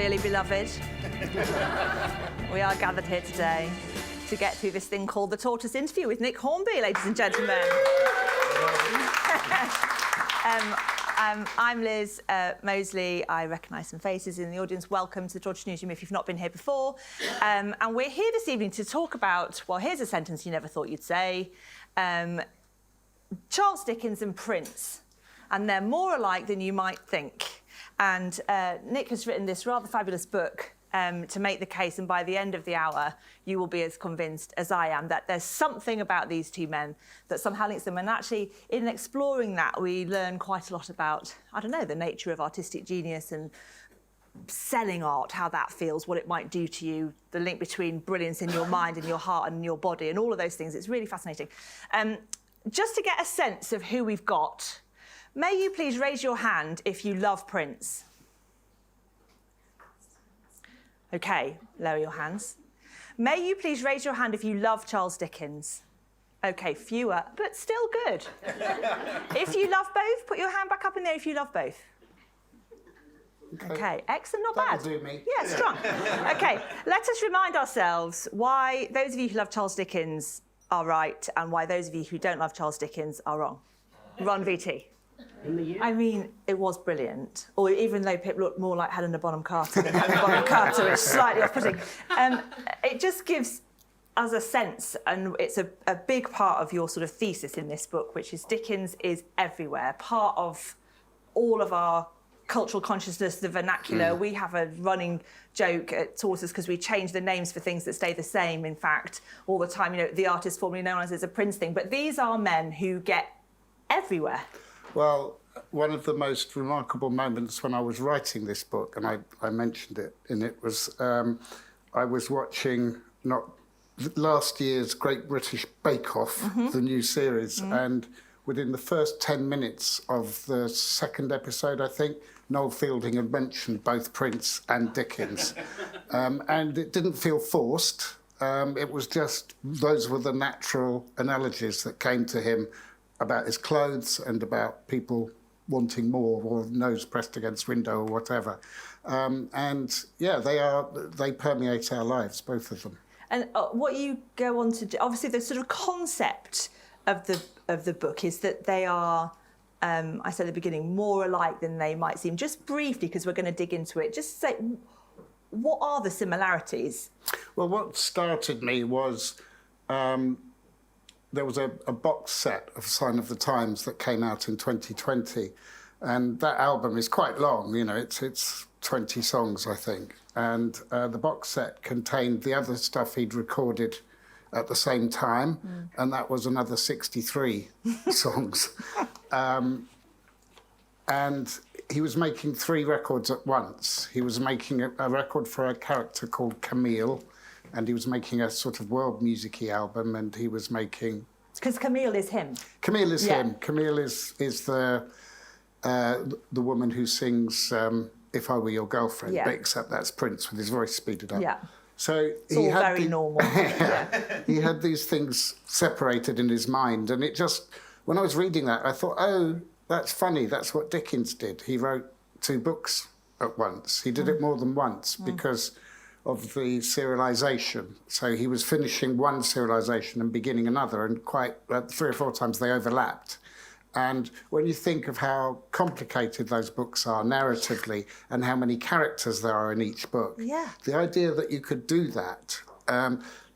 dearly beloved. We are gathered here today to get through this thing called the Tortoise interview with Nick Hornby, ladies and gentlemen. I'm Liz Mosley. I recognise some faces in the audience. Welcome to the Tortoise newsroom if you've not been here before. And we're here this evening to talk about, well, here's a sentence you never thought you'd say, Charles Dickens and Prince. And they're more alike than you might think. And Nick has written this rather fabulous book to make the case, and by the end of the hour, you will be as convinced as I am that there's something about these two men that somehow links them. And actually, in exploring that, we learn quite a lot about, I don't know, the nature of artistic genius and selling art, how that feels, what it might do to you, the link between brilliance in your mind and your heart and your body, and all of those things. It's really fascinating. Just to get a sense of who we've got, may you please raise your hand if you love Prince? OK, lower your hands. May you please raise your hand if you love Charles Dickens? OK, fewer, but still good. If you love both, put your hand back up in there if you love both. OK, excellent, not bad. That'll do me. Yeah, strong. OK, let us remind ourselves why those of you who love Charles Dickens are right and why those of you who don't love Charles Dickens are wrong. Ron VT. I mean, it was brilliant. Or even though Pip looked more like Helena Bonham Carter than Helena Bonham Carter, it's slightly off-putting. It just gives us a sense, and it's a big part of your sort of thesis in this book, which is Dickens is everywhere, part of all of our cultural consciousness, the vernacular. We have a running joke at Tortoise because we change the names for things that stay the same, in fact, all the time. You know, the artist formerly known as a Prince thing. But these are men who get everywhere. Well, one of the most remarkable moments when I was writing this book, and I mentioned it, and it was I was watching last year's Great British Bake Off, the new series, and within the first 10 minutes of the second episode, I think, Noel Fielding had mentioned both Prince and Dickens. And it didn't feel forced. It was just, those were the natural analogies that came to him about his clothes and about people wanting more, or nose pressed against window or whatever. And yeah, they permeate our lives, both of them. And what you go on to do, obviously the sort of concept of the book is that they are, I said at the beginning, more alike than they might seem. Just briefly, because we're going to dig into it, just say, what are the similarities? Well, what started me was there was a box set of Sign of the Times that came out in 2020, and that album is quite long. You know, it's 20 songs, I think, and the box set contained the other stuff he'd recorded at the same time, and that was another 63 songs. And he was making 3 records at once. He was making a record for a character called Camille, and he was making a sort of world music-y album, and he was making... Because Camille is him. Camille is him. Camille is the woman who sings If I Were Your Girlfriend, but except that's Prince with his voice speeded up. Yeah. So it's all very normal. He had these things separated in his mind, and it just, when I was reading that, I thought, oh, that's funny, that's what Dickens did. He wrote 2 books at once. He did it more than once because of the serialisation. So he was finishing one serialisation and beginning another, and quite 3 or 4 times they overlapped. And when you think of how complicated those books are narratively and how many characters there are in each book, the idea that you could do that,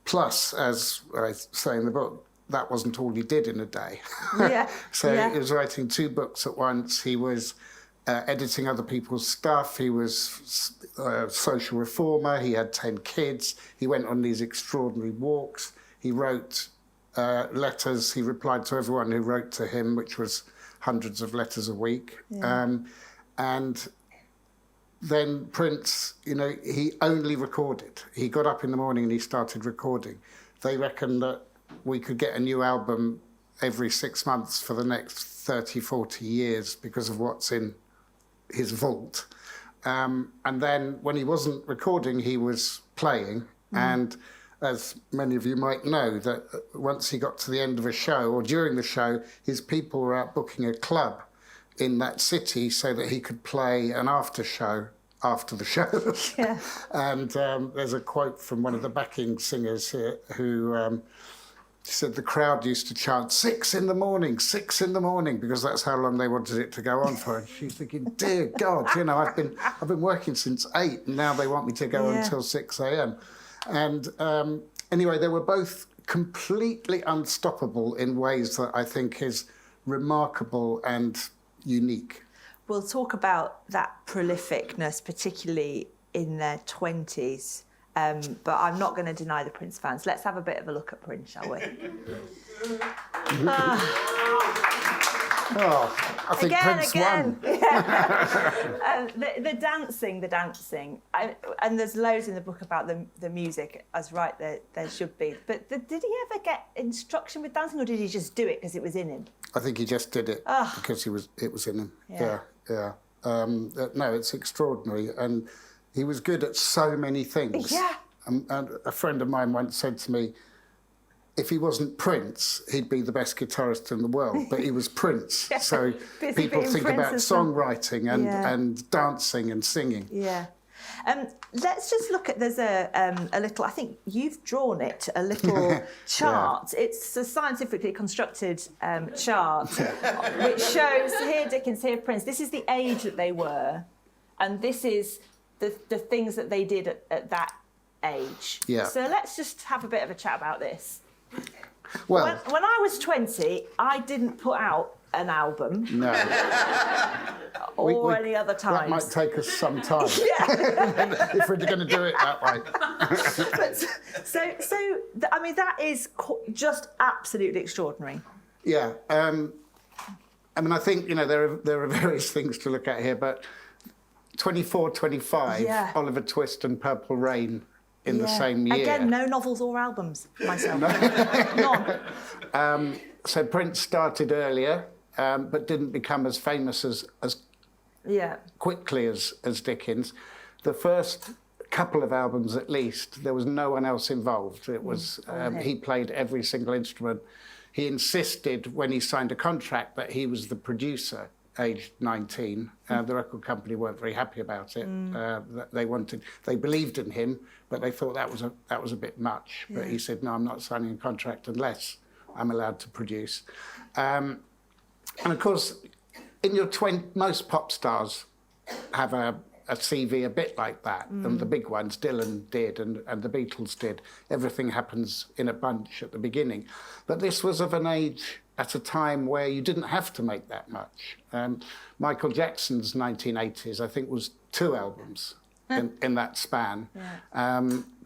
plus, as I say in the book, that wasn't all he did in a day. He was writing 2 books at once. He was editing other people's stuff. He was a social reformer. He had 10 kids. He went on these extraordinary walks. He wrote letters. He replied to everyone who wrote to him, which was hundreds of letters a week. And then Prince, you know, he only recorded. He got up in the morning and he started recording. They reckon that we could get a new album every 6 months for the next 30, 40 years because of what's in his vault. And then when he wasn't recording, he was playing. And as many of you might know, that once he got to the end of a show, or during the show, his people were out booking a club in that city so that he could play an after show after the show. Yeah. And there's a quote from one of the backing singers here who said the crowd used to chant 6 in the morning, 6 in the morning, because that's how long they wanted it to go on for. And she's thinking, dear God, you know, I've been working since 8 and now they want me to go until 6 a.m. And anyway, they were both completely unstoppable in ways that I think is remarkable and unique. We'll talk about that prolificness, particularly in their 20s. But I'm not going to deny the Prince fans. Let's have a bit of a look at Prince, shall we? Oh, I think Prince won. Yeah. The dancing. And there's loads in the book about the music, as right there should be. But did he ever get instruction with dancing, or did he just do it because it was in him? I think he just did it because it was in him. Yeah. No, it's extraordinary. And he was good at so many things. Yeah. And a friend of mine once said to me, if he wasn't Prince, he'd be the best guitarist in the world. But he was Prince. Yeah. So people think about songwriting and dancing and singing. Yeah. Let's just look at, there's a little, I think you've drawn it, a little chart. It's a scientifically constructed chart which shows here Dickens, here Prince. This is the age that they were, and this is the things that they did at that age. Yeah. So let's just have a bit of a chat about this. Well, when I was 20, I didn't put out an album. No. Or any other times. That might take us some time. If we're going to do it that way. I mean, that is just absolutely extraordinary. Yeah. I mean, I think, you know, there are various things to look at here, but 24, 25, Oliver Twist and Purple Rain in the same year. Again, no novels or albums, myself. None. So Prince started earlier, but didn't become as famous as quickly as Dickens. The first couple of albums, at least, there was no one else involved. It was he played every single instrument. He insisted when he signed a contract that he was the producer, aged 19. The record company weren't very happy about it. They believed in him, but they thought that was a bit much. But he said, no, I'm not signing a contract unless I'm allowed to produce. And of course, in your most pop stars have a CV a bit like that, and the big ones, Dylan did, and the Beatles did. Everything happens in a bunch at the beginning. But this was of an age at a time where you didn't have to make that much. Michael Jackson's 1980s, I think, was 2 albums in that span.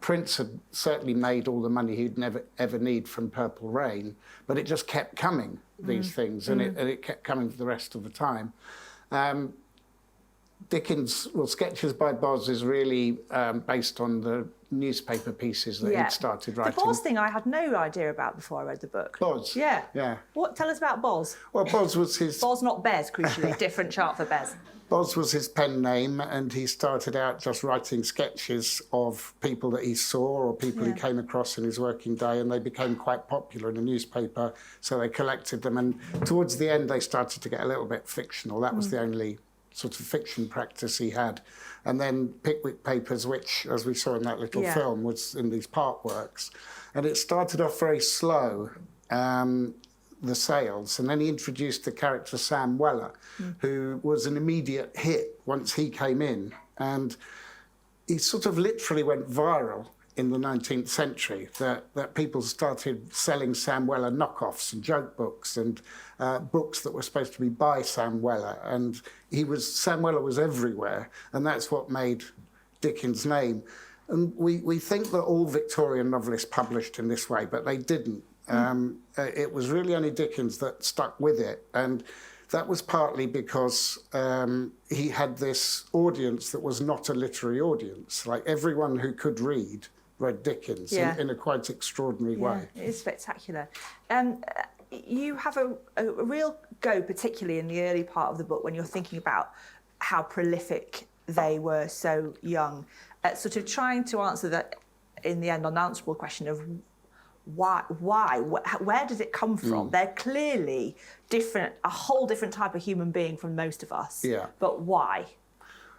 Prince had certainly made all the money he'd never ever need from Purple Rain, but it just kept coming, these things, and it kept coming for the rest of the time. Dickens, Sketches by Boz is really based on the newspaper pieces that he'd started writing. The Boz thing I had no idea about before I read the book. Boz? Yeah. Yeah. Tell us about Boz. Well, Boz was his... Boz, not Bez, crucially. Different chart for Bez. Boz was his pen name, and he started out just writing sketches of people that he saw or people he came across in his working day, and they became quite popular in the newspaper, so they collected them. And towards the end, they started to get a little bit fictional. That was the only sort of fiction practice he had. And then Pickwick Papers, which, as we saw in that little film, was in these part works. And it started off very slow, the sales, and then he introduced the character Sam Weller, who was an immediate hit once he came in. And he sort of literally went viral in the 19th century, that people started selling Sam Weller knockoffs and joke books and books that were supposed to be by Sam Weller. And Sam Weller was everywhere, and that's what made Dickens' name. And we think that all Victorian novelists published in this way, but they didn't. It was really only Dickens that stuck with it. And that was partly because he had this audience that was not a literary audience. Like, everyone who could read Dickens in a quite extraordinary way. It is spectacular. You have a real go, particularly in the early part of the book, when you're thinking about how prolific they were so young, sort of trying to answer that, in the end, unanswerable question of why, where does it come from? They're clearly different, a whole different type of human being from most of us. Yeah. But why?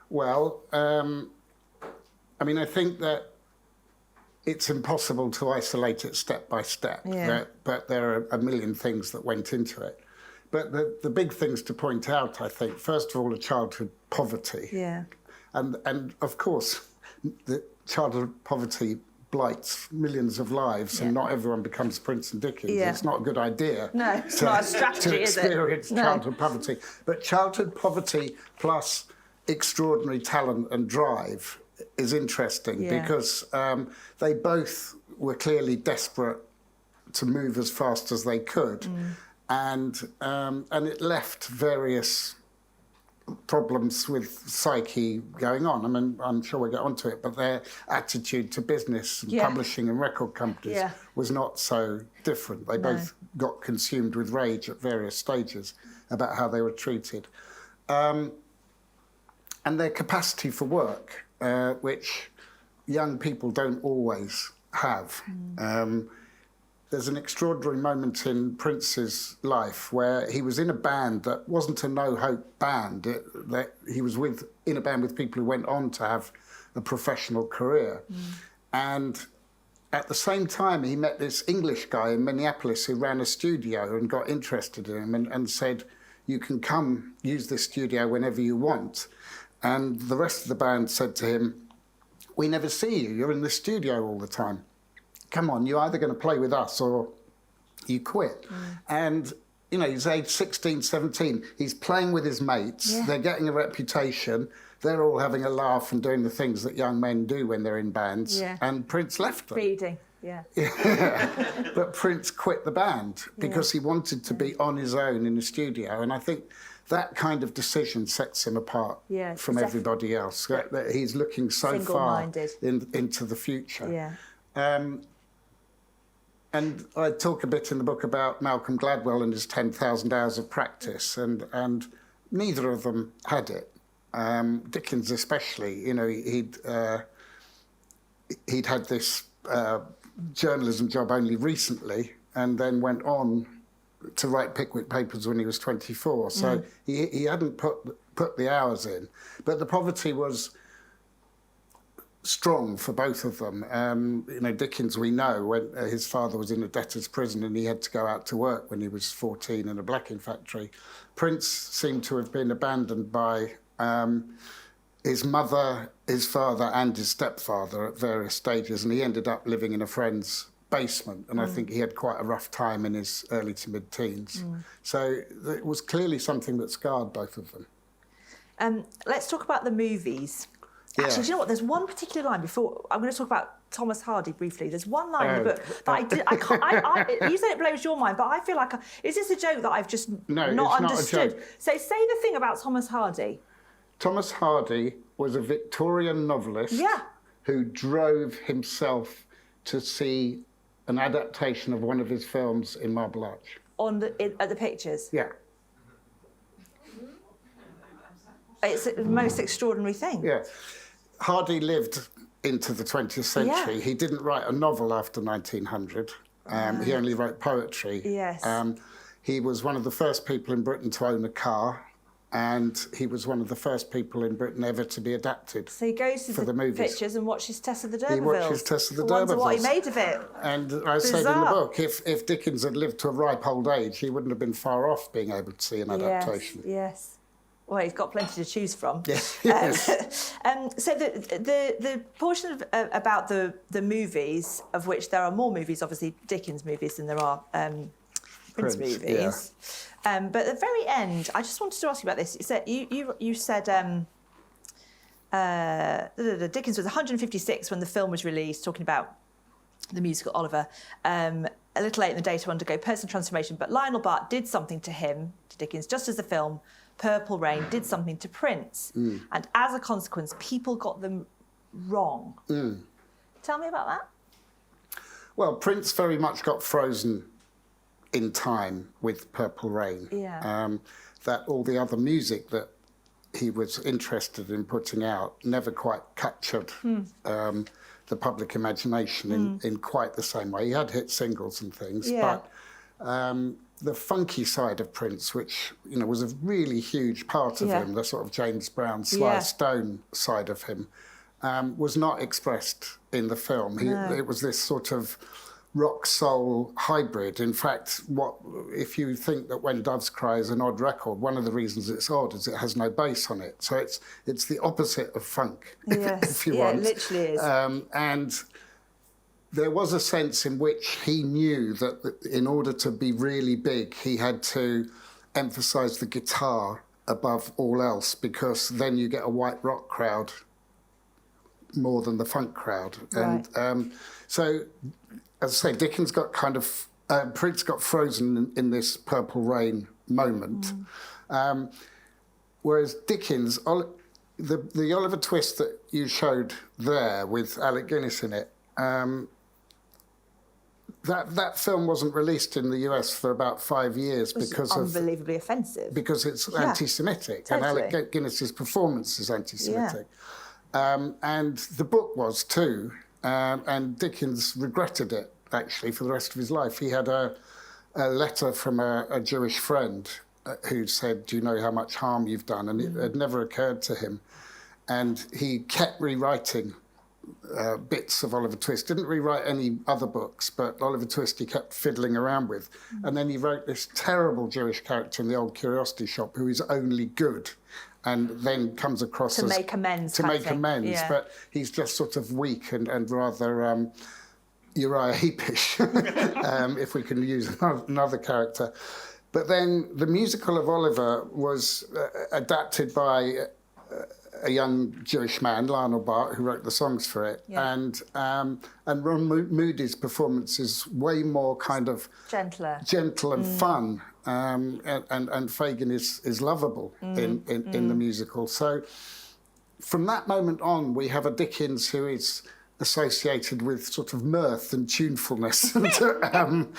Well, I mean, I think that it's impossible to isolate it step by step, but there are a million things that went into it. But the big things to point out, I think, first of all, a childhood poverty. Yeah. And of course, the childhood poverty blights millions of lives, and not everyone becomes Prince and Dickens. Yeah. It's not a good idea. No, it's not a strategy, is it? To experience childhood poverty. But childhood poverty plus extraordinary talent and drive is interesting because they both were clearly desperate to move as fast as they could, and it left various problems with psyche going on. I mean, I'm sure we'll get onto it, but their attitude to business and publishing and record companies was not so different. They both got consumed with rage at various stages about how they were treated. And their capacity for work, which young people don't always have. There's an extraordinary moment in Prince's life where he was in a band that wasn't a no-hope band. He was in a band with people who went on to have a professional career. And at the same time, he met this English guy in Minneapolis who ran a studio and got interested in him and said, you can come use this studio whenever you want. And the rest of the band said to him, we never see you. You're in the studio all the time. Come on, you're either going to play with us or you quit. And, you know, he's age 16, 17. He's playing with his mates. They're getting a reputation. They're all having a laugh and doing the things that young men do when they're in bands. And Prince left them. Reading, But Prince quit the band because he wanted to be on his own in the studio. And I think that kind of decision sets him apart from everybody else. That he's looking so far into the future. And I talk a bit in the book about Malcolm Gladwell and his 10,000 hours of practice, and neither of them had it. Dickens especially, you know, he'd had this journalism job only recently, and then went on to write Pickwick Papers when he was 24. So he hadn't put the hours in. But the poverty was strong for both of them. You know, Dickens, we know, when his father was in a debtor's prison and he had to go out to work when he was 14 in a blacking factory. Prince seemed to have been abandoned by his mother, his father and his stepfather at various stages, and he ended up living in a friend's basement, and I think he had quite a rough time in his early to mid-teens. So it was clearly something that scarred both of them. Let's talk about the movies. Actually, do you know what? There's one particular line before I'm going to talk about Thomas Hardy briefly. There's one line in the book that I can't. You said it blows your mind, but I feel like is this a joke that I've just not understood? Not a joke. So say the thing about Thomas Hardy. Thomas Hardy was a Victorian novelist who drove himself to see an adaptation of one of his films in Marble Arch. At the pictures? Yeah. It's the most extraordinary thing. Yeah. Hardy lived into the 20th century. He didn't write a novel after 1900. He only wrote poetry. He was one of the first people in Britain to own a car, and he was one of the first people in Britain ever to be adapted. So he goes to the pictures and watches Tess of the D'Urbervilles. He watches Tess of the D'Urbervilles. Wonder what he made of it. And I said in the book, if Dickens had lived to a ripe old age, he wouldn't have been far off being able to see an adaptation. Yes. Well, he's got plenty to choose from. Yes. So the portion about the movies, of which there are more movies, obviously Dickens movies, than there are Prince movies. But at the very end, I just wanted to ask you about this. You said Dickens was 156 when the film was released, talking about the musical Oliver. A little late in the day to undergo personal transformation, but Lionel Bart did something to him, to Dickens, just as the film Purple Rain did something to Prince. And as a consequence, people got them wrong. Tell me about that. Well, Prince very much got frozen in time with Purple Rain. That all the other music that he was interested in putting out never quite captured the public imagination in quite the same way. He had hit singles and things, but the funky side of Prince, which was a really huge part of him, the sort of James Brown, Sly Stone side of him, was not expressed in the film. It was this sort of rock soul hybrid. In fact, if you think that When Doves Cry is an odd record, one of the reasons it's odd is it has no bass on it. So it's the opposite of funk, if you want. Yeah, it literally is. And there was a sense in which he knew that in order to be really big, he had to emphasise the guitar above all else, because then you get a white rock crowd more than the funk crowd. Right. And so, as I say, Dickens got Prince got frozen in this Purple Rain moment. Whereas Dickens, the Oliver Twist that you showed there with Alec Guinness in it, that film wasn't released in the US for about 5 years because unbelievably offensive. Because it's anti-Semitic, totally. And Alec Guinness's performance is anti-Semitic. And the book was too, and Dickens regretted it actually for the rest of his life. He had a letter from a Jewish friend who said, "Do you know how much harm you've done?" And it had never occurred to him, and he kept rewriting bits of Oliver Twist. Didn't rewrite any other books, but Oliver Twist he kept fiddling around with. And then he wrote this terrible Jewish character in The Old Curiosity Shop who is only good, and then comes across to make amends. But he's just sort of weak and rather Uriah Heepish, if we can use another character. But then the musical of Oliver was adapted by a young Jewish man, Lionel Bart, who wrote the songs for it. And Ron Moody's performance is way more kind of gentle and fun. And Fagin is lovable in the musical. So from that moment on, we have a Dickens who is associated with sort of mirth and tunefulness, and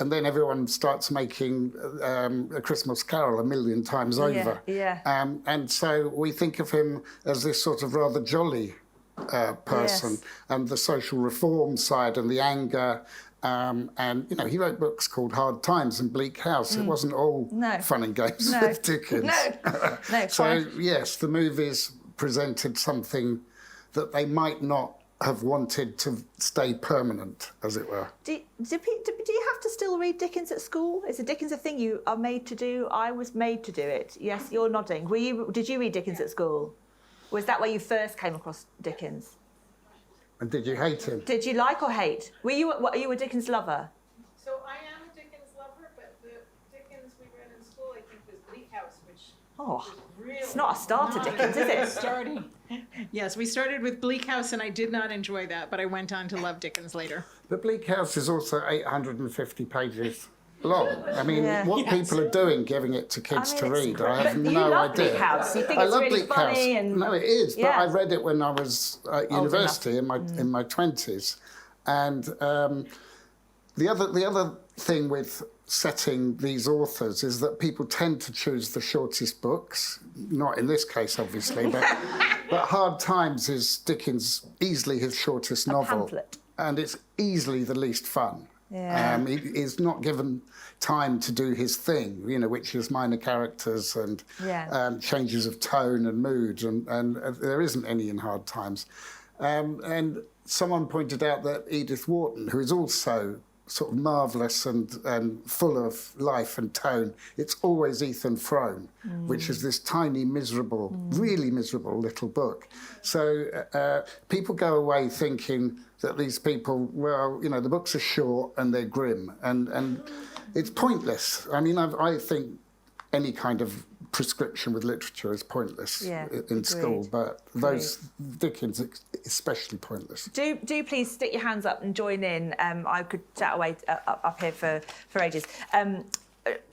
then everyone starts making A Christmas Carol a million times over. And so we think of him as this sort of rather jolly person, and the social reform side and the anger. And he wrote books called Hard Times and Bleak House. It wasn't all fun and games with Dickens. So yes, the movies presented something that they might not have wanted to stay permanent, as it were. Do you have to still read Dickens at school? Is Dickens a thing you are made to do? I was made to do it. Yes, you're nodding. Did you read Dickens at school? Was that where you first came across Dickens? And did you hate him? Did you like or hate? Are you a Dickens lover? So I am a Dickens lover, but the Dickens we read in school, I think, was Bleak House, which was really it's not a starter Dickens, is it? Starting. Yes, we started with Bleak House, and I did not enjoy that, but I went on to love Dickens later. But Bleak House is also 850 pages long. I mean, what people are doing, giving it to kids to read, I have no idea. You love Bleak House. You think it's really funny. And... No, it is. But I read it when I was at university in my 20s, and the other thing with setting these authors is that people tend to choose the shortest books. Not in this case, obviously, but Hard Times is Dickens' easily his shortest novel, pamphlet. And it's easily the least fun. He is not given time to do his thing, which is minor characters and changes of tone and mood, and there isn't any in Hard Times. And someone pointed out that Edith Wharton, who is also sort of marvellous and full of life and tone, it's always Ethan Frome, which is this tiny, miserable, really miserable little book. So people go away thinking that these people, the books are short and they're grim, and it's pointless. I mean, I think any kind of prescription with literature is pointless in school, but Dickens especially pointless. Do please stick your hands up and join in. I could chat away up here for ages. I'm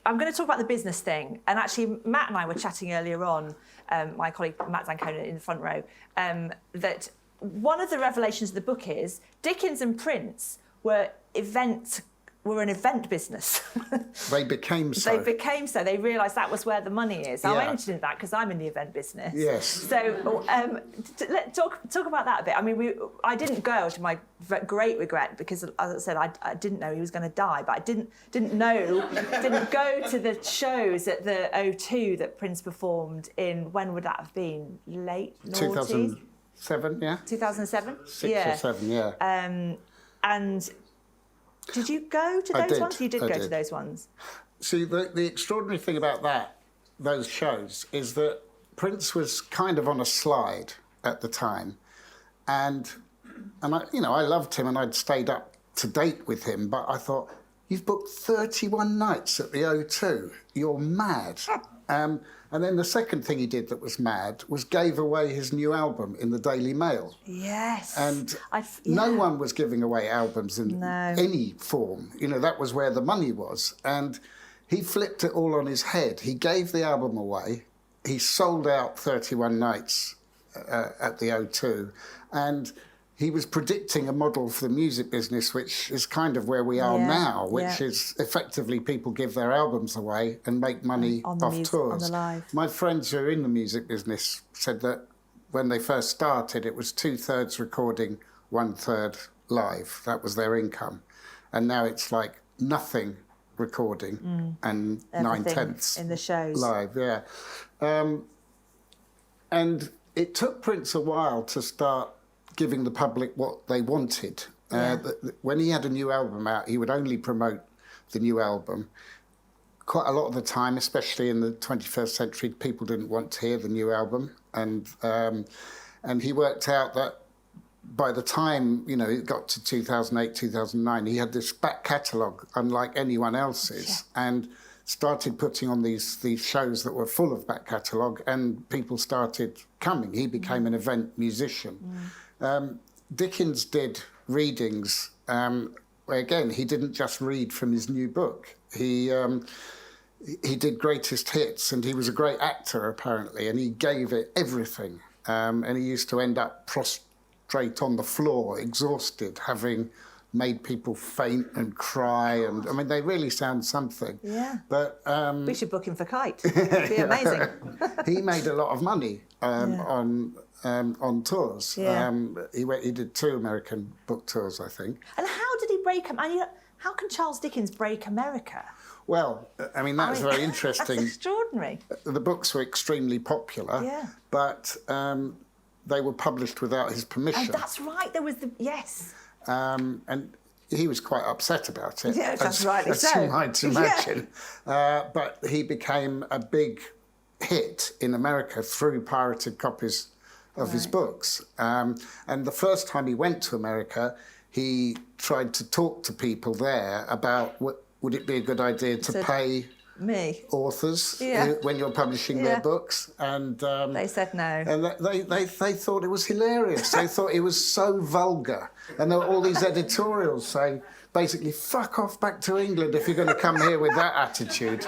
going to talk about the business thing, and actually Matt and I were chatting earlier on, my colleague Matt Zancona in the front row, that one of the revelations of the book is Dickens and Prince were event were an event business. They became so. They became so. They realised that was where the money is. I Yeah. mentioned that because I'm in the event business. Yes. So let's talk about that a bit. I mean, I didn't go, to my great regret, because, as I said, I didn't know he was going to die, but I didn't go to the shows at the O2 that Prince performed in. When would that have been? Late noughties? 2007, yeah. 2007. 6 or 7, yeah. And did you go to those ones? You did go to those ones. See, the extraordinary thing about those shows is that Prince was kind of on a slide at the time, and I loved him and I'd stayed up to date with him, but I thought, you've booked 31 nights at the O2. You're mad. And then the second thing he did that was mad was gave away his new album in the Daily Mail. Yes. And no one was giving away albums in any form. That was where the money was. And he flipped it all on his head. He gave the album away. He sold out 31 nights at the O2. And he was predicting a model for the music business, which is kind of where we are now, which is effectively people give their albums away and make money off tours. On the live. My friends who are in the music business said that when they first started, it was 2/3 recording, 1/3 live. That was their income. And now it's like nothing recording and Everything 9/10 in the shows. live, yeah. And it took Prince a while to start giving the public what they wanted. When he had a new album out, he would only promote the new album. Quite a lot of the time, especially in the 21st century, people didn't want to hear the new album. And he worked out that by the time, it got to 2008, 2009, he had this back catalogue unlike anyone else's, and started putting on these shows that were full of back catalogue, and people started coming. He became an event musician. Dickens did readings where, again, he didn't just read from his new book. He did greatest hits, and he was a great actor, apparently, and he gave it everything. And he used to end up prostrate on the floor, exhausted, having made people faint and cry, and I mean, they really sound something. Yeah. But we should book him for Kite. It'd be amazing. He made a lot of money on tours. Yeah. He did 2 American book tours, I think. And how did he break? How can Charles Dickens break America? Well, I mean, that's very interesting. That's extraordinary. The books were extremely popular, but they were published without his permission. And that's right. There was yes. And he was quite upset about it. Yeah, that's rightly so. As you might imagine. But he became a big hit in America through pirated copies of his books. And the first time he went to America, he tried to talk to people there about would it be a good idea to pay authors when you're publishing their books, and they said no. And they thought it was hilarious. They thought it was so vulgar, and there were all these editorials saying, basically, fuck off back to England if you're going to come here with that attitude.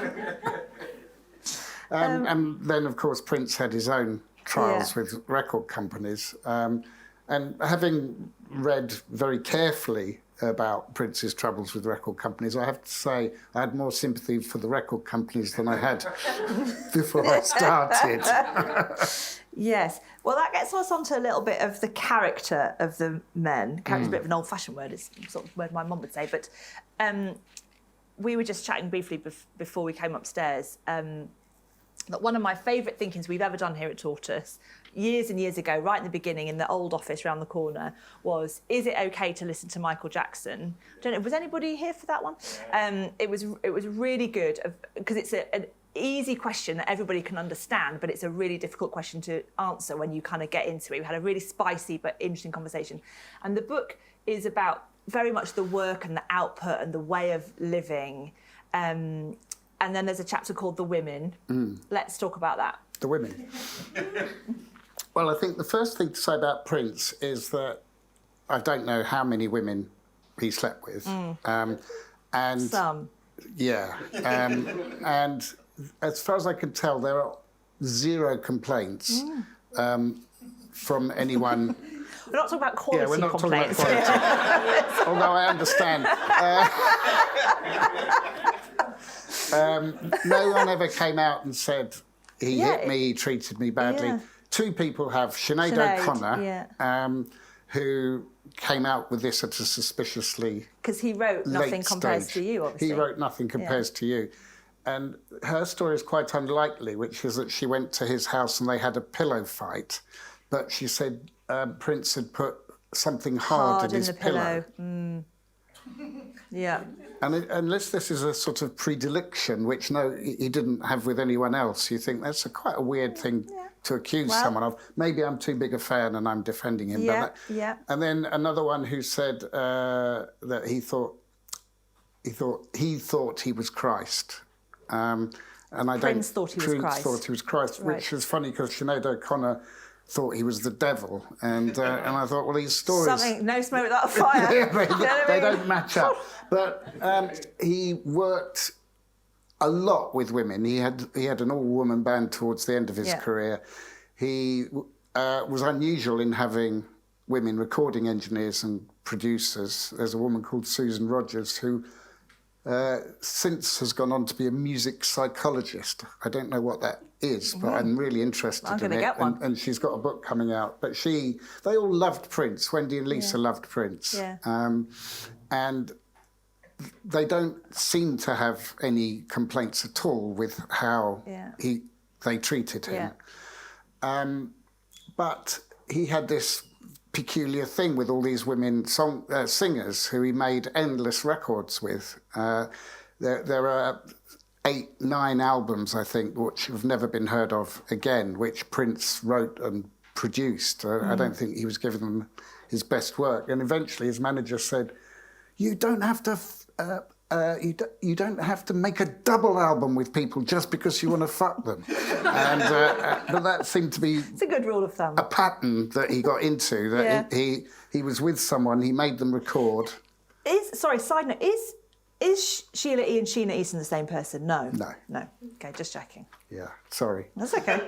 And then, of course, Prince had his own trials with record companies, and having read very carefully about Prince's troubles with record companies, I have to say I had more sympathy for the record companies than I had before I started. Yes. Well, that gets us onto a little bit of the character of the men. Character's a bit of an old-fashioned word. It's sort of a word my mum would say. But we were just chatting briefly before we came upstairs that one of my favourite thinkings we've ever done here at Tortoise, years and years ago, right in the beginning, in the old office round the corner, was, is it okay to listen to Michael Jackson? I don't know, was anybody here for that one? It was really good, because it's an easy question that everybody can understand, but it's a really difficult question to answer when you kind of get into it. We had a really spicy but interesting conversation. And the book is about very much the work and the output and the way of living. And then there's a chapter called The Women. Let's talk about that. The women. Well, I think the first thing to say about Prince is that I don't know how many women he slept with. And some. Yeah. And as far as I can tell, there are 0 complaints from anyone We're not talking about quality Yeah, we're not talking about complaints. quality. Although I understand. No one ever came out and said, he hit me, he treated me badly. Yeah. Two people have. Sinead O'Connor, who came out with this at a suspiciously Because he wrote Nothing Compares to You, obviously. He wrote Nothing Compares to You. And her story is quite unlikely, which is that she went to his house and they had a pillow fight. But she said Prince had put something hard in his pillow. Yeah. And unless this is a sort of predilection, which he didn't have with anyone else, you think that's quite a weird thing to accuse someone of. Maybe I'm too big a fan and I'm defending him. And then another one who said that he thought he was Christ. And Prince thought he was Christ. Which was funny because Sinead O'Connor thought he was the devil, and I thought, well, these stories... no smoke without fire. they don't match up. But he worked a lot with women. He had an all-woman band towards the end of his career. He was unusual in having women recording engineers and producers. There's a woman called Susan Rogers who since has gone on to be a music psychologist. I don't know what that is, but I'm really interested in it. I'm going to get one. And she's got a book coming out. But they all loved Prince. Wendy and Lisa loved Prince. Yeah. And they don't seem to have any complaints at all with how they treated him. But he had this peculiar thing with all these women singers who he made endless records with. There are 8, 9 albums, I think, which have never been heard of again, which Prince wrote and produced. I don't think he was giving them his best work. And eventually his manager said, you don't have to you don't have to make a double album with people just because you want to fuck them. And but that seemed to be... It's a good rule of thumb. A pattern that he got into, that he was with someone, he made them record. Side note, is Sheila E. and Sheena Easton the same person? No. No. Okay, just checking. Yeah, sorry. That's okay.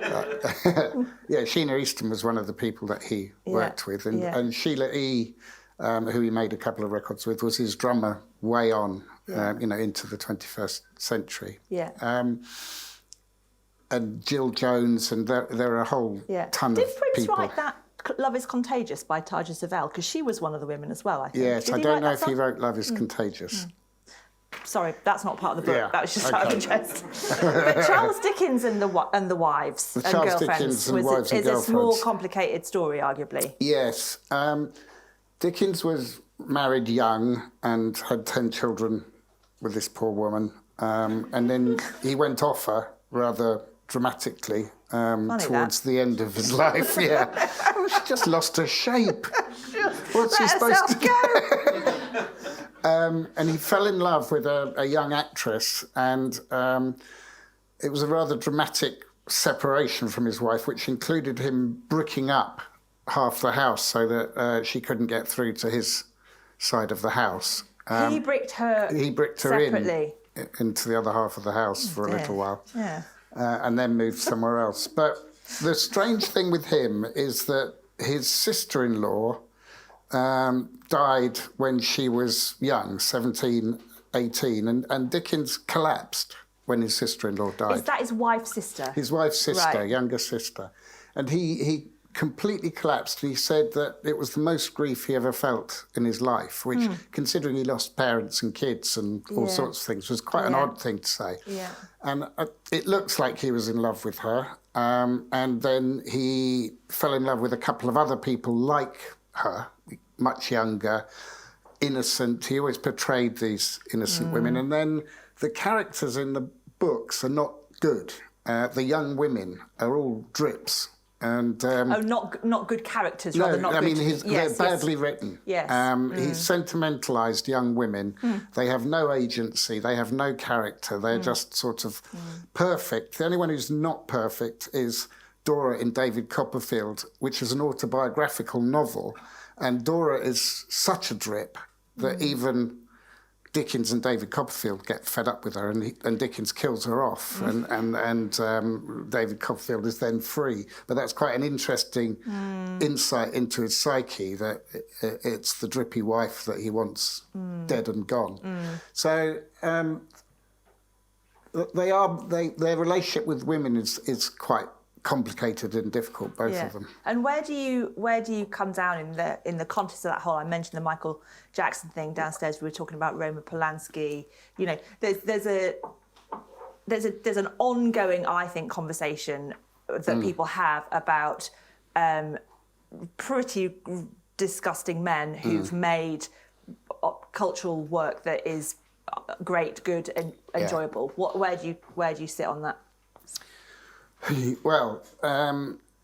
Sheena Easton was one of the people that he worked with. And Sheila E., who he made a couple of records with, was his drummer way on, into the 21st century. Yeah. And Jill Jones, and there are a whole ton of people. Did Prince write that Love is Contagious by Taghizadeh? Because she was one of the women as well, I think. Yes, I don't know if he wrote Love is Contagious. Sorry, that's not part of the book. That was just out of interest. But Charles Dickens and the Wives and Girlfriends is a more complicated story, arguably. Yes. Dickens was married young and had 10 children with this poor woman. And then he went off her rather dramatically towards the end of his life. She just lost her shape. What's he supposed to do? And he fell in love with a young actress, and it was a rather dramatic separation from his wife, which included him bricking up half the house so that she couldn't get through to his side of the house. He bricked her separately into the other half of the house for a little while, and then moved somewhere else. But the strange thing with him is that his sister-in-law died when she was young, 17, 18, and Dickens collapsed when his sister-in-law died. Is that his wife's sister? His wife's sister, younger sister. And he completely collapsed. He said that it was the most grief he ever felt in his life, which, considering he lost parents and kids and all sorts of things, was quite an odd thing to say. Yeah. And it looks like he was in love with her. And then he fell in love with a couple of other people like her, much younger, innocent. He always portrayed these innocent women. And then the characters in the books are not good. The young women are all drips. And not good characters, rather not good. They're badly written. Yes. He sentimentalised young women. They have no agency. They have no character. They're just sort of perfect. The only one who's not perfect is Dora in David Copperfield, which is an autobiographical novel. And Dora is such a drip that even Dickens and David Copperfield get fed up with her, and Dickens kills her off, and David Copperfield is then free. But that's quite an interesting insight into his psyche, that it's the drippy wife that he wants dead and gone. So their relationship with women is quite complicated and difficult, both of them. And where do you come down in the context of that whole? I mentioned the Michael Jackson thing downstairs. We were talking about Roman Polanski. You know, there's an ongoing, I think, conversation that people have about pretty disgusting men who've made cultural work that is great, good, and enjoyable. Where do you sit on that? Well,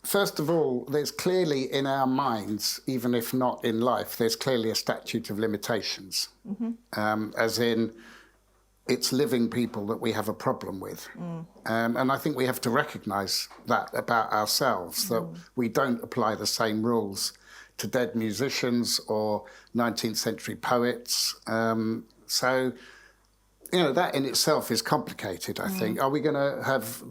first of all, there's clearly in our minds, even if not in life, there's clearly a statute of limitations. As in, it's living people that we have a problem with. And I think we have to recognise that about ourselves, that we don't apply the same rules to dead musicians or 19th century poets. So, you know, that in itself is complicated, I think. Are we going to have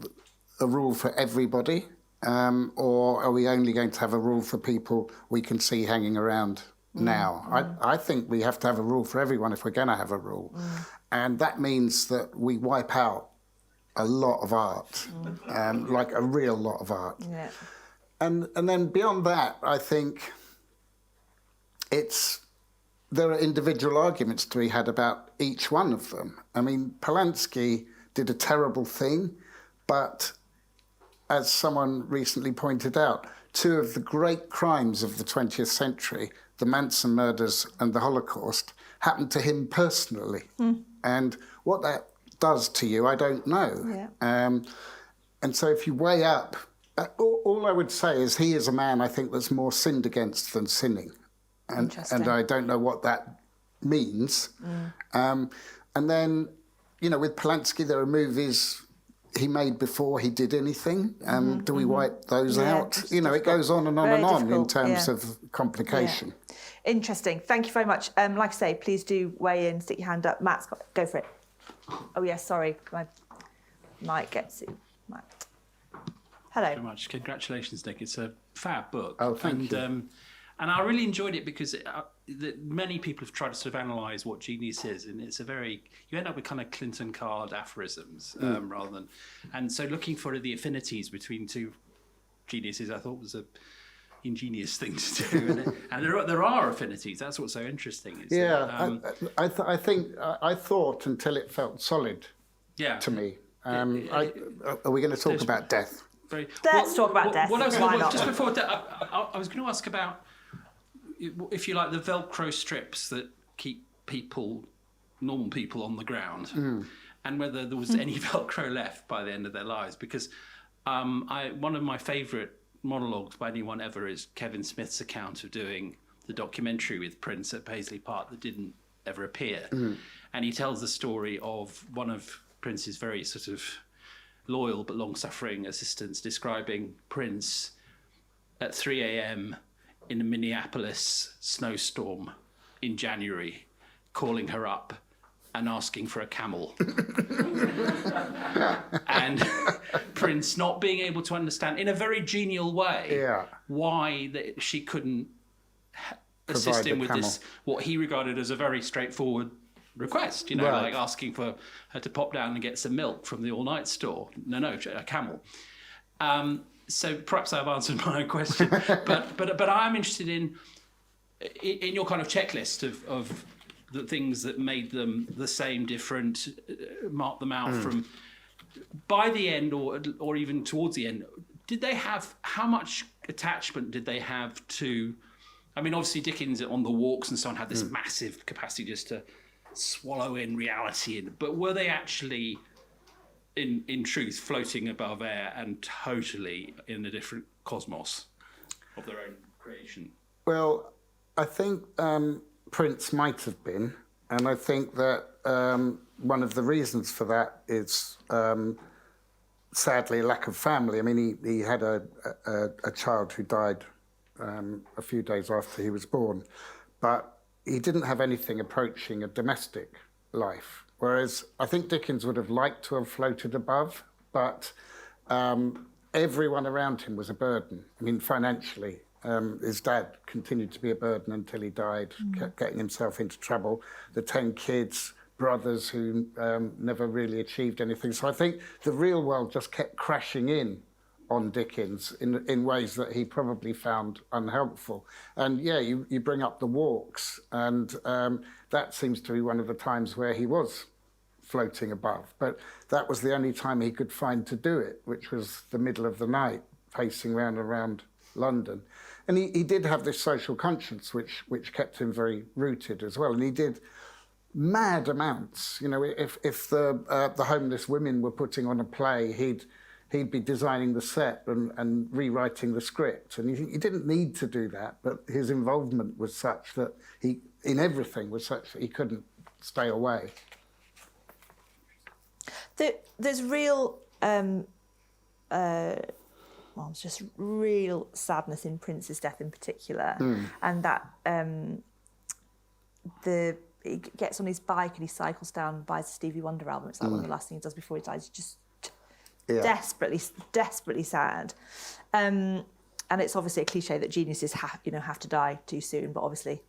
a rule for everybody, or are we only going to have a rule for people we can see hanging around now? I think we have to have a rule for everyone if we're going to have a rule. And that means that we wipe out a lot of art, like a real lot of art. Yeah. And then beyond that, I think there are individual arguments to be had about each one of them. I mean, Polanski did a terrible thing, but as someone recently pointed out, two of the great crimes of the 20th century, the Manson murders and the Holocaust, happened to him personally. And what that does to you, I don't know. Yeah. And so if you weigh up, all I would say is he is a man, I think, that's more sinned against than sinning. And I don't know what that means. And then, you know, with Polanski, there are movies he made before he did anything. Do we wipe those out? You know, it goes on and on Very and on difficult, in terms of complication. Yeah. Interesting. Thank you very much. Like I say, please do weigh in, stick your hand up. Matt's go for it. Oh, yes, sorry. My mic gets you. Matt. Hello. Thank you very much. Congratulations, Nick. It's a fab book. Oh, thank you. And I really enjoyed it because many people have tried to sort of analyse what genius is, and it's you end up with kind of Clinton card aphorisms rather than, and so looking for the affinities between two geniuses, I thought was a ingenious thing to do, and there are affinities. That's what's so interesting. I thought until it felt solid. Yeah. To me, are we going to talk about death? Let's talk about death. Just before death, I was going to ask about, if you like, the Velcro strips that keep normal people on the ground, and whether there was any Velcro left by the end of their lives. Because one of my favourite monologues by anyone ever is Kevin Smith's account of doing the documentary with Prince at Paisley Park that didn't ever appear. And he tells the story of one of Prince's very sort of loyal but long-suffering assistants describing Prince at 3 a.m. in a Minneapolis snowstorm in January, calling her up and asking for a camel. And Prince not being able to understand, in a very genial way, why she couldn't assist him with this, what he regarded as a very straightforward request, you know, like asking for her to pop down and get some milk from the all-night store. No, a camel. So perhaps I've answered my own question, but I'm interested in your kind of checklist of the things that made them the same, different, mark them out from by the end or even towards the end. Did they have, how much attachment did they have to, I mean, obviously Dickens on the walks and so on had this massive capacity just to swallow in reality, but were they actually in truth floating above air and totally in a different cosmos of their own creation? Well, I think Prince might have been, and I think that one of the reasons for that is sadly a lack of family. I mean, he had a child who died a few days after he was born, but he didn't have anything approaching a domestic life. Whereas I think Dickens would have liked to have floated above, but everyone around him was a burden. I mean, financially, his dad continued to be a burden until he died, kept getting himself into trouble. The 10 kids, brothers who never really achieved anything. So I think the real world just kept crashing in on Dickens in ways that he probably found unhelpful. And yeah, you bring up the walks, and that seems to be one of the times where he was floating above. But that was the only time he could find to do it, which was the middle of the night, pacing round and around London. And he did have this social conscience, which kept him very rooted as well. And he did mad amounts. You know, if the homeless women were putting on a play, he'd be designing the set and rewriting the script. And he didn't need to do that, but his involvement was such that in everything was such that he couldn't stay away. There's real, it's just real sadness in Prince's death in particular, and that he gets on his bike and he cycles down and buys a Stevie Wonder album. It's like one of the last things he does before he dies. Just desperately sad. And it's obviously a cliche that geniuses have to die too soon, but obviously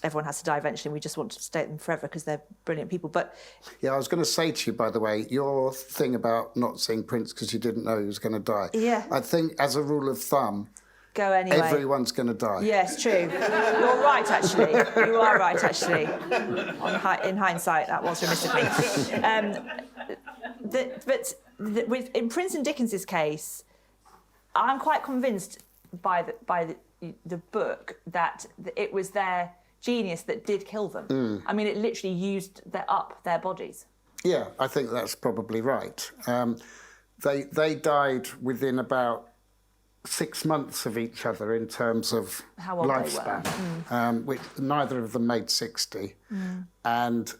everyone has to die eventually, and we just want to stay with them forever because they're brilliant people. But yeah, I was going to say to you, by the way, your thing about not seeing Prince because you didn't know he was going to die. Yeah. I think as a rule of thumb, go anyway. Everyone's going to die. Yes, true. You're right, actually. You are right, actually. In hindsight, that was remiss of me. In Prince and Dickens's case, I'm quite convinced by the book that it was their genius that did kill them. I mean, it literally used up their bodies. Yeah, I think that's probably right. They died within about 6 months of each other in terms of lifespan, which neither of them made 60. And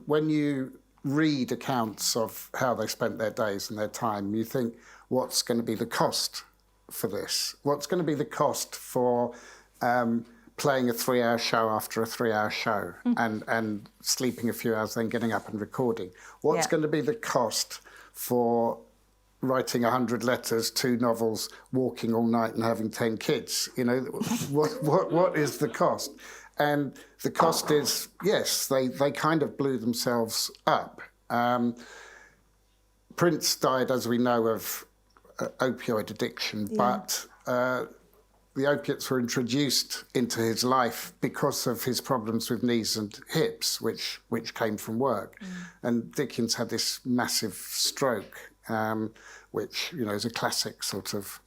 when you read accounts of how they spent their days and their time, you think, what's going to be the cost for this? What's going to be the cost for playing a 3-hour show after a 3-hour show and sleeping a few hours, then getting up and recording? What's going to be the cost for writing 100 letters, 2 novels, walking all night and having 10 kids? You know, what is the cost? And the cost is, yes, they kind of blew themselves up. Prince died, as we know, of opioid addiction, but the opiates were introduced into his life because of his problems with knees and hips, which came from work. And Dickens had this massive stroke, which, you know, is a classic sort of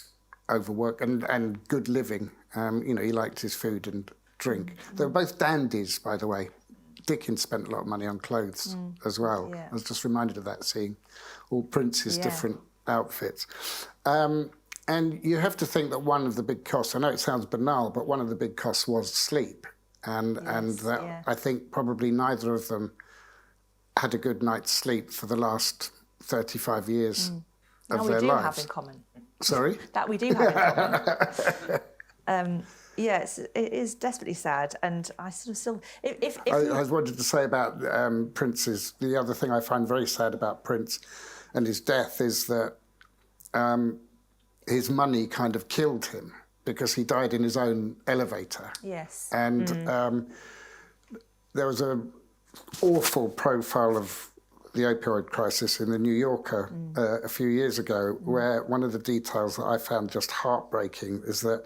overwork and good living. You know, he liked his food and drink. They were both dandies, by the way. Dickens spent a lot of money on clothes as well. Yeah. I was just reminded of that, seeing all Prince's different outfits. And you have to think that one of the big costs, I know it sounds banal, but one of the big costs was sleep. And that I think probably neither of them had a good night's sleep for the last 35 years of their lives. That we do have in common. Sorry? That we do have in common. Yes, it is desperately sad, and I sort of still... I wanted to say about Prince's... The other thing I find very sad about Prince and his death is that his money kind of killed him because he died in his own elevator. Yes. And there was an awful profile of the opioid crisis in the New Yorker a few years ago, where one of the details that I found just heartbreaking is that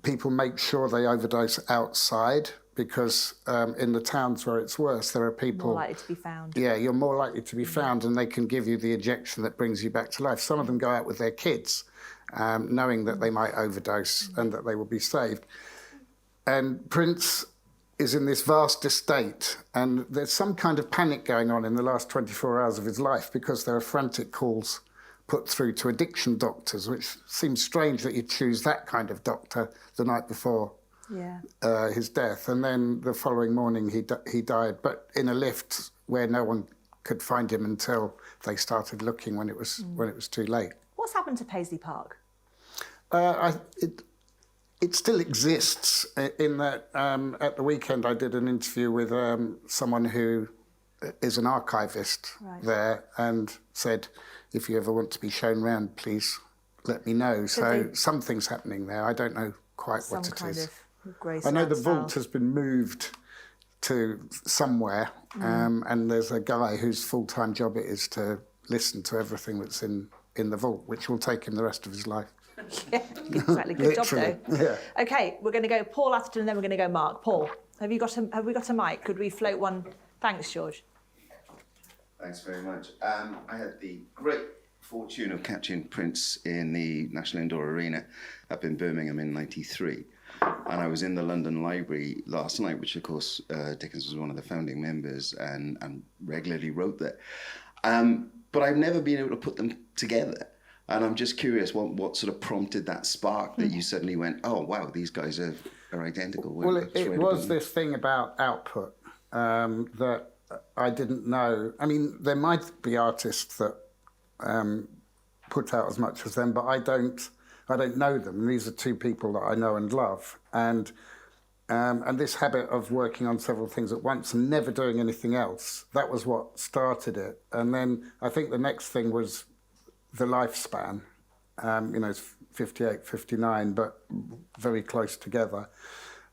people make sure they overdose outside because in the towns where it's worse, there are people... More likely to be found. Yeah, you're more likely to be found, and they can give you the injection that brings you back to life. Some of them go out with their kids, knowing that they might overdose and that they will be saved. And Prince is in this vast estate, and there's some kind of panic going on in the last 24 hours of his life because there are frantic calls put through to addiction doctors, which seems strange that you'd choose that kind of doctor the night before his death. And then the following morning he died, but in a lift where no one could find him until they started looking when it was too late. What's happened to Paisley Park? it still exists in that at the weekend I did an interview with someone who is an archivist there and said, if you ever want to be shown around, please let me know. So something's happening there. I don't know quite what it is. I know the vault has been moved to somewhere, and there's a guy whose full-time job it is to listen to everything that's in the vault, which will take him the rest of his life. Yeah, exactly. Good job, though. Yeah. Okay, we're going to go Paul Atherton, and then we're going to go Mark. Paul, have we got a mic? Could we float one? Thanks, George. Thanks very much. I had the great fortune of catching Prince in the National Indoor Arena up in Birmingham in '93. And I was in the London Library last night, which, of course, Dickens was one of the founding members and regularly wrote there. But I've never been able to put them together. And I'm just curious what sort of prompted that spark that you suddenly went, oh, wow, these guys are identical. Well, it was this thing about output that I didn't know. I mean, there might be artists that put out as much as them, but I don't know them. These are two people that I know and love. And this habit of working on several things at once and never doing anything else, that was what started it. And then I think the next thing was the lifespan. It's 58, 59, but very close together.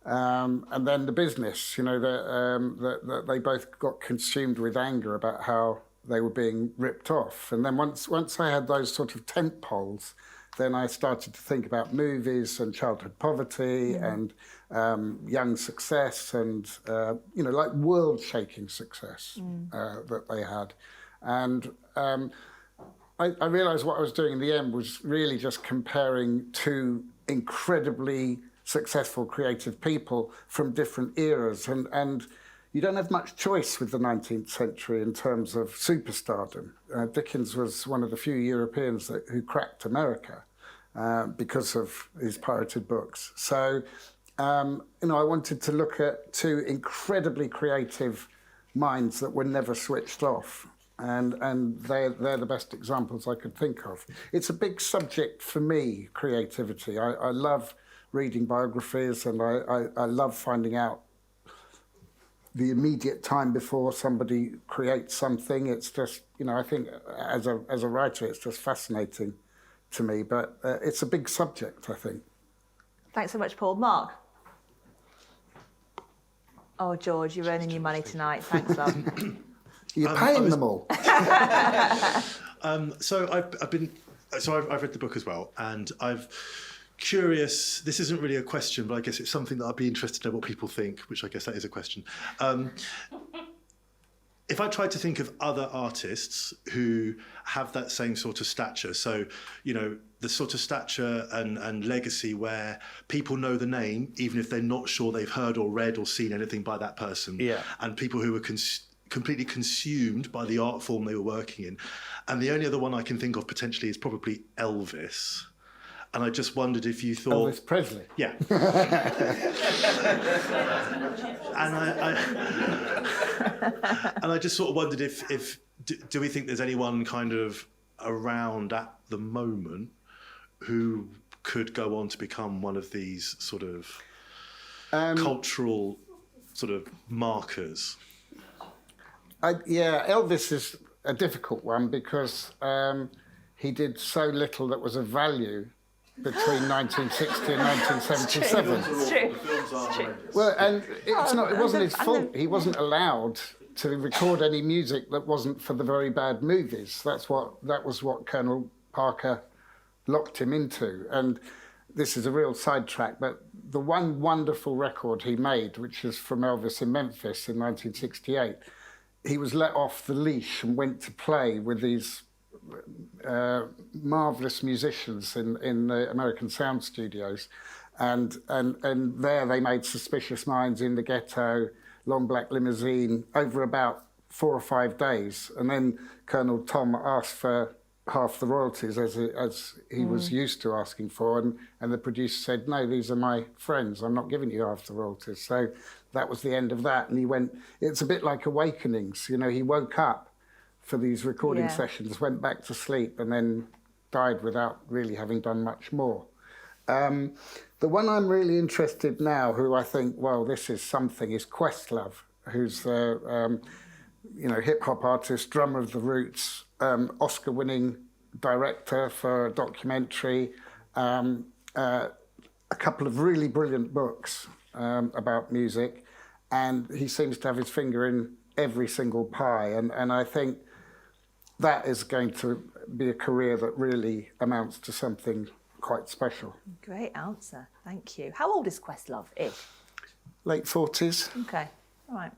And then the business, that they both got consumed with anger about how they were being ripped off. And then once I had those sort of tent poles, then I started to think about movies and childhood poverty and young success and, like world-shaking success that they had. And I realised what I was doing in the end was really just comparing two incredibly successful creative people from different eras. And you don't have much choice with the 19th century in terms of superstardom. Dickens was one of the few Europeans who cracked America because of his pirated books. So, I wanted to look at two incredibly creative minds that were never switched off. And they're the best examples I could think of. It's a big subject for me, creativity. I love reading biographies, and I love finding out the immediate time before somebody creates something. It's just, I think as a writer, it's just fascinating to me. But it's a big subject, I think. Thanks so much, Paul. Mark? Oh, George, you're earning your money tonight. Thanks, love. You're paying them all. So I've read the book as well, and I've curious. This isn't really a question, but I guess it's something that I'd be interested to know what people think. Which I guess that is a question. If I tried to think of other artists who have that same sort of stature, so the sort of stature and legacy where people know the name even if they're not sure they've heard or read or seen anything by that person, and people who were completely consumed by the art form they were working in. And the only other one I can think of potentially is probably Elvis. And I just wondered if you thought... Elvis Presley? Yeah. and I just sort of wondered if do we think there's anyone kind of around at the moment who could go on to become one of these sort of cultural sort of markers? Elvis is a difficult one because he did so little that was of value between 1960 and 1977. It's true. Well, and it wasn't his fault. He wasn't allowed to record any music that wasn't for the very bad movies. That was what Colonel Parker locked him into. And this is a real sidetrack, but the one wonderful record he made, which is from Elvis in Memphis in 1968, he was let off the leash and went to play with these marvelous musicians in the American sound studios, and there they made Suspicious Minds, In the Ghetto, Long Black Limousine over about 4 or 5 days, and then Colonel Tom asked for half the royalties as he was used to asking for, and the producer said, no, these are my friends, I'm not giving you half the royalties. So that was the end of that, and he went, it's a bit like Awakenings, he woke up for these recording sessions, went back to sleep, and then died without really having done much more. The one I'm really interested now, who I think, well, this is something, is Questlove, who's the hip hop artist, drummer of the Roots, Oscar-winning director for a documentary, a couple of really brilliant books about music, and he seems to have his finger in every single pie, and I think that is going to be a career that really amounts to something quite special. Great answer, thank you. How old is Questlove? Late 40s. Okay, all right.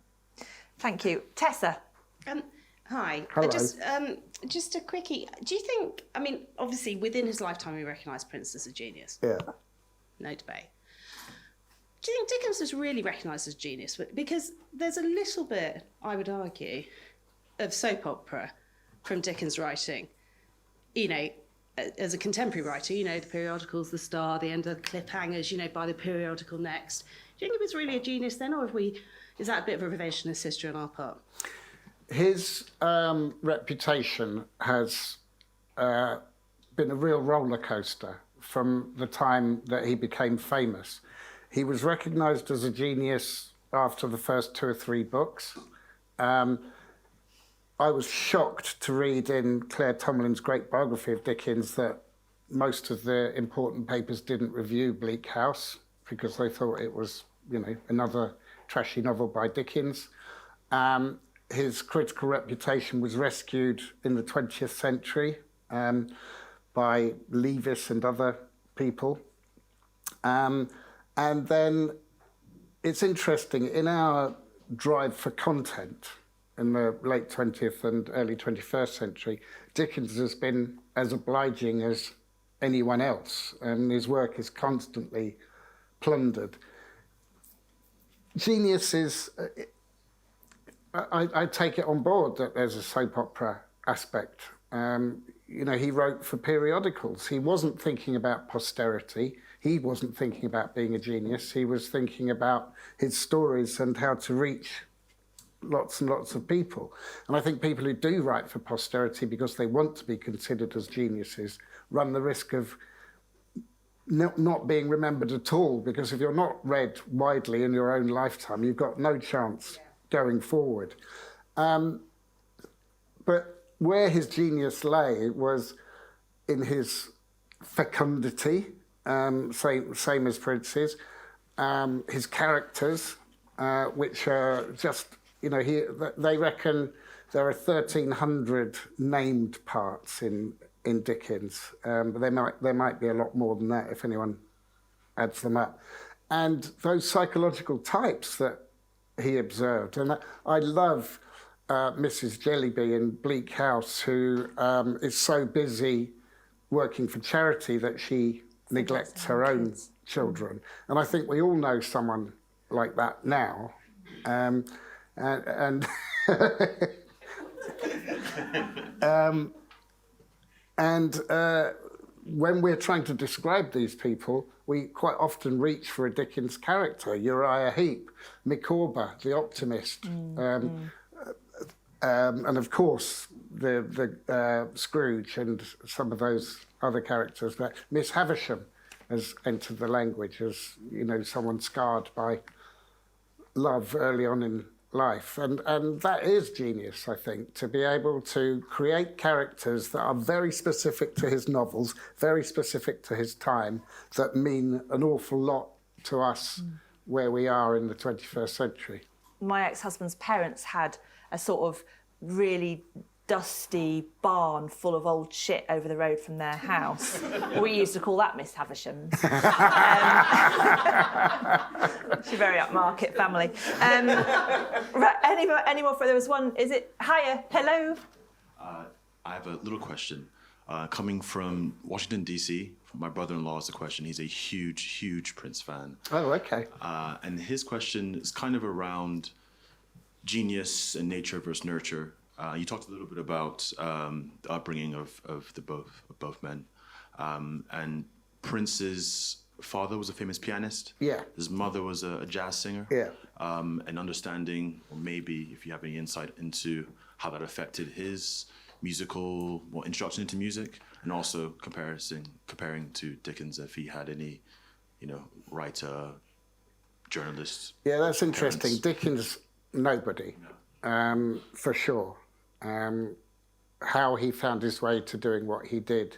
Thank you. Tessa. Hi. Hello. Just a quickie. Do you think, I mean, obviously within his lifetime we recognise Prince as a genius. Yeah. No debate. Do you think Dickens was really recognised as genius? Because there's a little bit, I would argue, of soap opera from Dickens' writing. You know, as a contemporary writer, you know, the periodicals, The Star, the end of the cliffhangers, you know, by the periodical next. Do you think he was really a genius then, or is that a bit of a revisionist history on our part? His reputation has been a real roller coaster from the time that he became famous. He was recognised as a genius after the first 2 or 3 books. I was shocked to read in Claire Tomlin's great biography of Dickens that most of the important papers didn't review Bleak House because they thought it was, you know, another trashy novel by Dickens. His critical reputation was rescued in the 20th century by Leavis and other people. And then it's interesting, in our drive for content in the late 20th and early 21st century, Dickens has been as obliging as anyone else, and his work is constantly plundered. Genius is... I take it on board that there's a soap opera aspect. You know, he wrote for periodicals. He wasn't thinking about posterity. He wasn't thinking about being a genius. He was thinking about his stories and how to reach lots and lots of people. And I think people who do write for posterity because they want to be considered as geniuses run the risk of not being remembered at all, because if you're not read widely in your own lifetime, you've got no chance going forward. But where his genius lay was in his fecundity, same as Prince's, his characters, which are just, you know, they reckon there are 1,300 named parts in Dickens, but there might be a lot more than that if anyone adds them up. And those psychological types that he observed. And I love Mrs. Jellyby in Bleak House, who is so busy working for charity that she neglects her own children. And I think we all know someone like that now. And when we're trying to describe these people, we quite often reach for a Dickens character, Uriah Heep, Micawber, the optimist, and of course the Scrooge and some of those other characters. But Miss Havisham has entered the language as, you know, someone scarred by love early on in life, and that is genius, I think, to be able to create characters that are very specific to his novels, very specific to his time, that mean an awful lot to us where we are in the 21st century. My ex-husband's parents had a sort of really dusty barn full of old shit over the road from their house. We used to call that Miss Havisham's. She's a very upmarket family. Right, any more? There was one. Is it? Hiya, hello. I have a little question. Coming from Washington, D.C., my brother-in-law is the question. He's a huge Prince fan. Oh, okay. And his question is kind of around genius and nature versus nurture. You talked a little bit about the upbringing of both men. And Prince's father was a famous pianist. Yeah. His mother was a jazz singer. Yeah. And understanding, or maybe if you have any insight into how that affected his musical introduction into music, and also comparing to Dickens, if he had any writer, journalist. Yeah, that's interesting. parents. Dickens, nobody, for sure. How he found his way to doing what he did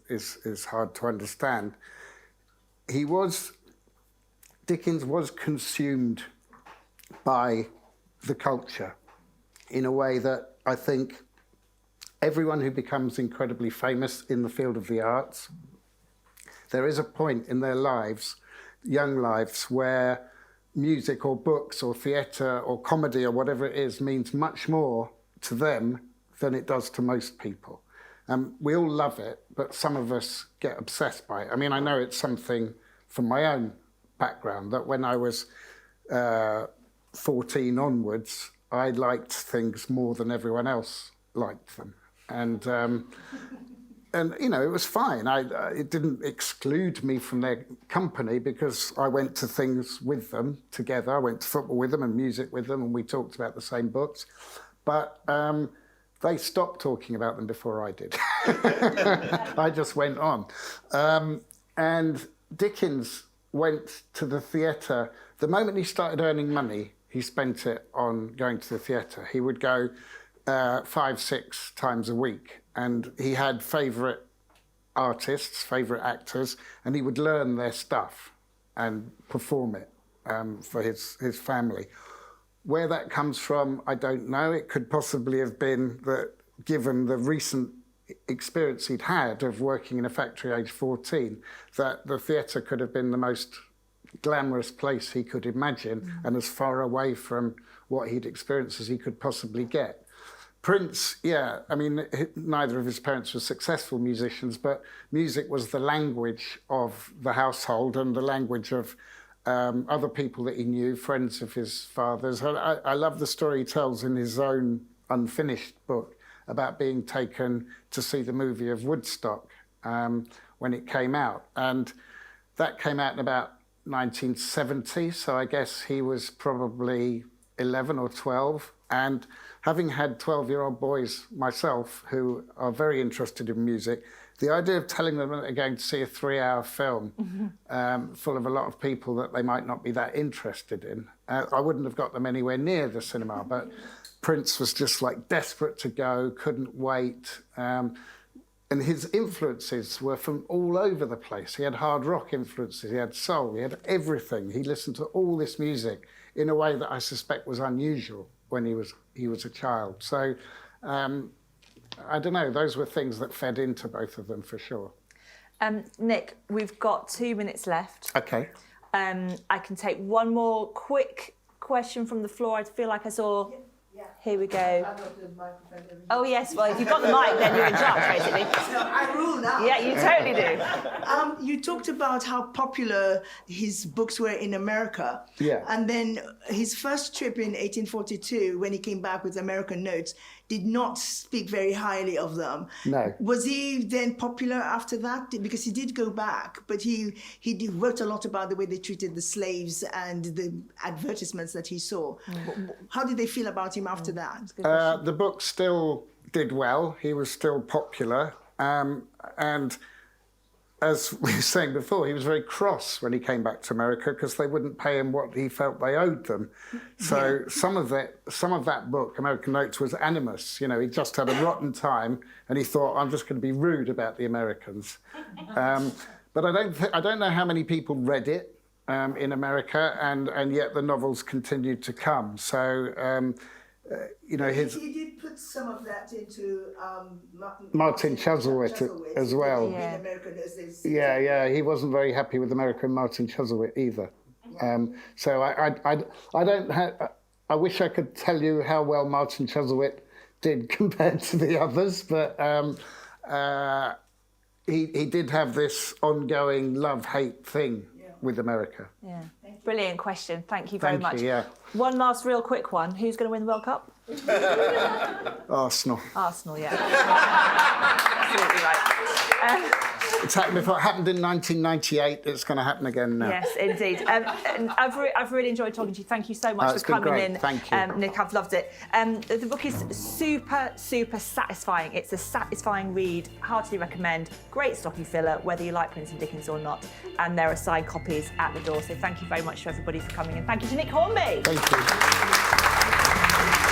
is hard to understand. Dickens was consumed by the culture in a way that I think everyone who becomes incredibly famous in the field of the arts, there is a point in their lives, young lives, where music or books or theatre or comedy or whatever it is means much more to them than it does to most people. We all love it, but some of us get obsessed by it. I mean, I know it's something from my own background that when I was 14 onwards, I liked things more than everyone else liked them. And it was fine. It didn't exclude me from their company because I went to things with them together. I went to football with them and music with them, and we talked about the same books. But they stopped talking about them before I did. I just went on. And Dickens went to the theatre. The moment he started earning money, he spent it on going to the theatre. He would go 5-6 times a week, and he had favourite artists, favourite actors, and he would learn their stuff and perform it for his family. Where that comes from, I don't know. It could possibly have been that, given the recent experience he'd had of working in a factory age 14, that the theatre could have been the most glamorous place he could imagine and as far away from what he'd experienced as he could possibly get. Prince, yeah, I mean, neither of his parents were successful musicians, but music was the language of the household and the language of other people that he knew, friends of his father's. I love the story he tells in his own unfinished book about being taken to see the movie of Woodstock when it came out. And that came out in about 1970, so I guess he was probably 11 or 12. And having had 12-year-old boys myself who are very interested in music, the idea of telling them that they're going to see a 3-hour film full of a lot of people that they might not be that interested in, I wouldn't have got them anywhere near the cinema, but Prince was just like desperate to go, couldn't wait. And his influences were from all over the place. He had hard rock influences, he had soul, he had everything. He listened to all this music in a way that I suspect was unusual when he was a child. So I don't know, those were things that fed into both of them for sure. Nick, we've got 2 minutes left. Okay. I can take one more quick question from the floor. I feel like I saw... Yeah. Here we go. I got the microphone. Oh, yes. Well, if you've got the mic, then you're in charge, basically. So I rule now. Yeah, you totally do. You talked about how popular his books were in America. Yeah. And then his first trip in 1842, when he came back with American Notes, did not speak very highly of them. No. Was he then popular after that? Because he did go back, but he wrote a lot about the way they treated the slaves and the advertisements that he saw. How did they feel about him after that? The book still did well. He was still popular. And as we were saying before, he was very cross when he came back to America because they wouldn't pay him what he felt they owed them. So some of that book, American Notes, was animus. You know, he just had a rotten time and he thought, I'm just going to be rude about the Americans. But I don't know how many people read it in America, and yet the novels continued to come. So, you know, he did put some of that into Martin Chuzzlewit as well. Yeah. In American Notes, Yeah, he wasn't very happy with American Martin Chuzzlewit either. So I don't have. I wish I could tell you how well Martin Chuzzlewit did compared to the others, but he did have this ongoing love-hate thing with America. Yeah. Brilliant question. Thank you very much. Thank you, yeah. One last real quick one. Who's going to win the World Cup? Arsenal. Arsenal, yeah. Absolutely right. It's happened before. It happened in 1998. It's going to happen again now. Yes, indeed. And I've really enjoyed talking to you. Thank you so much for coming in. Thank you. Nick, I've loved it. The book is super, super satisfying. It's a satisfying read. Heartily recommend. Great stocking filler, whether you like Prince and Dickens or not. And there are signed copies at the door. So thank you very much to everybody for coming in. Thank you to Nick Hornby. Thank you.